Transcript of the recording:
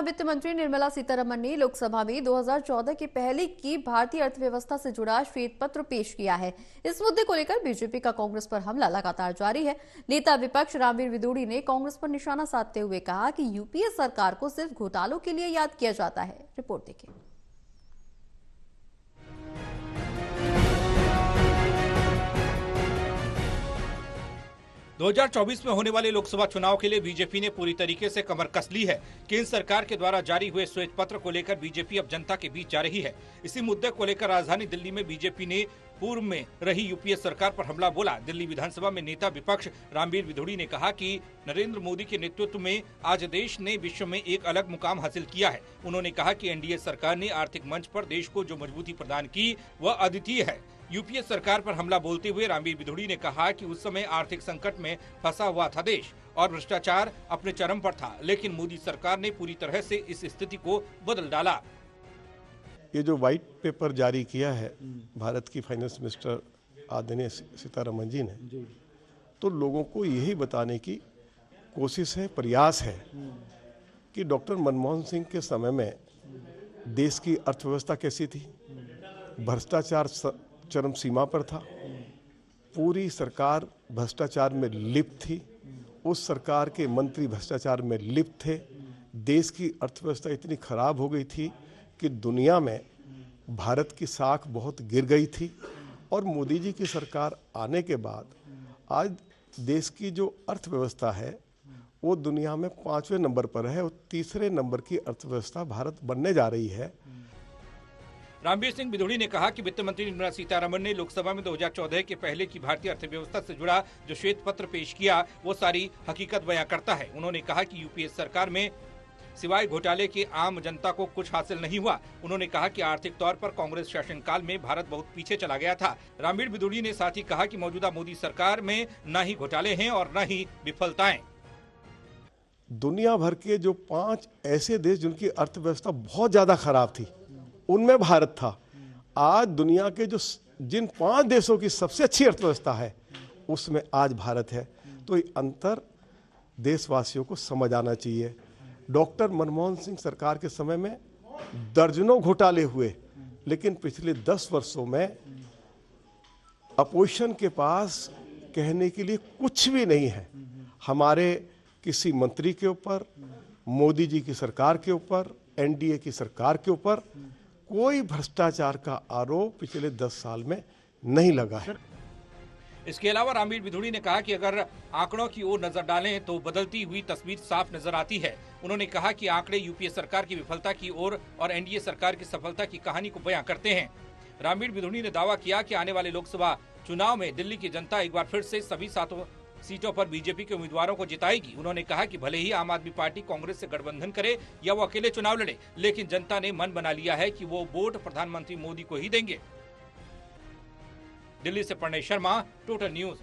जहां वित्त मंत्री निर्मला सीतारमण ने लोकसभा में 2014 के पहले की भारतीय अर्थव्यवस्था से जुड़ा श्वेत पत्र पेश किया है। इस मुद्दे को लेकर बीजेपी का कांग्रेस पर हमला लगातार जारी है। नेता विपक्ष रामवीर विदुड़ी ने कांग्रेस पर निशाना साधते हुए कहा कि यूपीए सरकार को सिर्फ घोटालों के लिए याद किया जाता है। रिपोर्ट देखिए। 2024 में होने वाले लोकसभा चुनाव के लिए बीजेपी ने पूरी तरीके से कमर कस ली है। केंद्र सरकार के द्वारा जारी हुए श्वेत पत्र को लेकर बीजेपी अब जनता के बीच जा रही है। इसी मुद्दे को लेकर राजधानी दिल्ली में बीजेपी ने पूर्व में रही यूपीए सरकार पर हमला बोला। दिल्ली विधानसभा में नेता विपक्ष रामवीर विदुड़ी ने कहा कि नरेंद्र मोदी के नेतृत्व में आज देश ने विश्व में एक अलग मुकाम हासिल किया है। उन्होंने कहा कि एनडीए सरकार ने आर्थिक मंच पर देश को जो मजबूती प्रदान की वह अद्वितीय है। यूपीए सरकार पर हमला बोलते हुए रामवीर विदुड़ी ने कहा कि उस समय आर्थिक संकट में फंसा हुआ था देश और भ्रष्टाचार अपने चरम पर था, लेकिन मोदी सरकार ने पूरी तरह से इस स्थिति को बदल डाला। ये जो व्हाइट पेपर जारी किया है भारत की फाइनेंस मिनिस्टर आदरणीय सीतारमण जी ने, तो लोगों को यही बताने की कोशिश है, प्रयास है कि डॉक्टर मनमोहन सिंह के समय में देश की अर्थव्यवस्था कैसी थी, भ्रष्टाचार चरम सीमा पर था, पूरी सरकार भ्रष्टाचार में लिप्त थी, उस सरकार के मंत्री भ्रष्टाचार में लिप्त थे, देश की अर्थव्यवस्था इतनी खराब हो गई थी कि दुनिया में भारत की साख बहुत गिर गई थी। और मोदी जी की सरकार आने के बाद आज देश की जो अर्थव्यवस्था है वो दुनिया में 5वें नंबर पर है और 3रे नंबर की अर्थव्यवस्था भारत बनने जा रही है। रामवीर सिंह विदुड़ी ने कहा कि वित्त मंत्री निर्मला सीतारमण ने लोकसभा में 2014 के पहले की भारतीय अर्थव्यवस्था से जुड़ा जो श्वेत पत्र पेश किया वो सारी हकीकत बयां करता है। उन्होंने कहा कि यूपीए सरकार में सिवाय घोटाले के आम जनता को कुछ हासिल नहीं हुआ। उन्होंने कहा कि आर्थिक तौर पर कांग्रेस शासनकाल में भारत बहुत पीछे चला गया था। रामवीर विदुड़ी ने साथ ही कहा कि मौजूदा मोदी सरकार में न ही घोटाले हैं और न ही विफलताएं। दुनिया भर के जो 5 ऐसे देश जिनकी अर्थव्यवस्था बहुत ज्यादा खराब थी उनमें भारत था। आज दुनिया के जो जिन 5 देशों की सबसे अच्छी अर्थव्यवस्था है उसमें आज भारत है। तो ये अंतर देशवासियों को समझ आना चाहिए। डॉक्टर मनमोहन सिंह सरकार के समय में दर्जनों घोटाले हुए, लेकिन पिछले 10 वर्षों में अपोजिशन के पास कहने के लिए कुछ भी नहीं है। हमारे किसी मंत्री के ऊपर, मोदी जी की सरकार के ऊपर, एनडीए की सरकार के ऊपर कोई भ्रष्टाचार का आरोप पिछले 10 साल में नहीं लगा है। इसके अलावा रामवीर विदुड़ी ने कहा कि अगर आंकड़ों की ओर नजर डालें तो बदलती हुई तस्वीर साफ नजर आती है। उन्होंने कहा कि आंकड़े यूपीए सरकार की विफलता की ओर और एनडीए सरकार की सफलता की कहानी को बयां करते हैं। रामवीर विदुड़ी ने दावा किया कि आने वाले लोकसभा चुनाव में दिल्ली की जनता एक बार फिर से सभी 7 सीटों पर बीजेपी के उम्मीदवारों को जिताएगी। उन्होंने कहा कि भले ही आम आदमी पार्टी कांग्रेस से गठबंधन करे या वो अकेले चुनाव लड़े, लेकिन जनता ने मन बना लिया है कि वो वोट प्रधानमंत्री मोदी को ही देंगे। दिल्ली से प्रणय शर्मा, टोटल न्यूज।